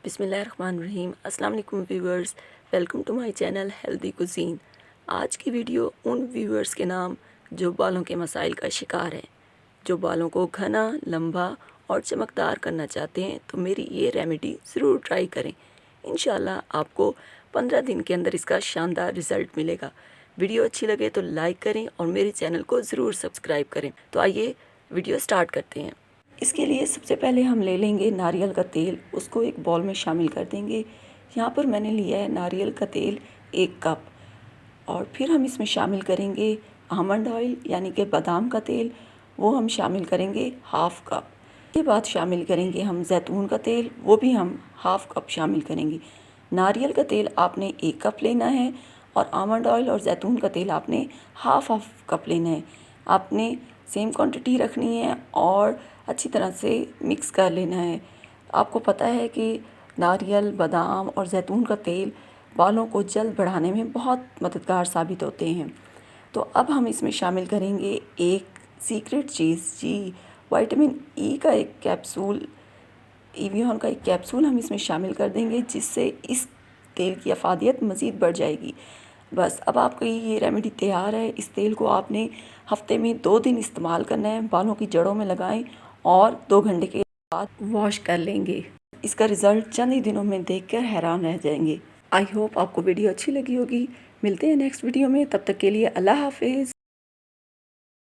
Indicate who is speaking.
Speaker 1: बिस्मिल्लाहिर्रहमानिर्रहीम। अस्सलाम वालेकुम viewers, welcome to my channel healthy cuisine. आज की वीडियो उन व्यूवर्स के नाम जो बालों के मसाइल का शिकार हैं, जो बालों को घना, लंबा और चमकदार करना चाहते हैं, तो मेरी ये रेमेडी ज़रूर ट्राई करें। इंशाल्लाह आपको 15 दिन के अंदर इसका शानदार रिज़ल्ट मिलेगा। वीडियो अच्छी लगे तो लाइक करें और मेरे चैनल को ज़रूर सब्सक्राइब करें। तो आइए वीडियो स्टार्ट करते हैं। इसके लिए सबसे पहले हम ले लेंगे नारियल का तेल, उसको एक बॉल में शामिल कर देंगे। यहाँ पर मैंने लिया है नारियल का तेल 1 कप, और फिर हम इसमें शामिल करेंगे आमंड ऑयल यानी कि बादाम का तेल, वो हम शामिल करेंगे हाफ़ कप। के बाद शामिल करेंगे हम जैतून का तेल, वो भी हम हाफ़ कप शामिल करेंगे। नारियल का तेल आपने 1 कप लेना है और आमंड ऑयल और जैतून का तेल आपने हाफ़ कप लेना है। आपने सेम क्वांटिटी रखनी है और अच्छी तरह से मिक्स कर लेना है। आपको पता है कि नारियल, बादाम और जैतून का तेल बालों को जल्द बढ़ाने में बहुत मददगार साबित होते हैं। तो अब हम इसमें शामिल करेंगे एक सीक्रेट चीज़ जी, विटामिन ई का एक कैप्सूल, एवियन का एक कैप्सूल हम इसमें शामिल कर देंगे, जिससे इस तेल की अफादियत मज़ीद बढ़ जाएगी। बस अब आपकी ये रेमेडी तैयार है। इस तेल को आपने हफ्ते में 2 दिन इस्तेमाल करना है। बालों की जड़ों में लगाएं और 2 घंटे के बाद वॉश कर लेंगे। इसका रिज़ल्ट चंद ही दिनों में देखकर हैरान रह जाएंगे। आई होप आपको वीडियो अच्छी लगी होगी। मिलते हैं नेक्स्ट वीडियो में, तब तक के लिए अल्लाह हाफिज़।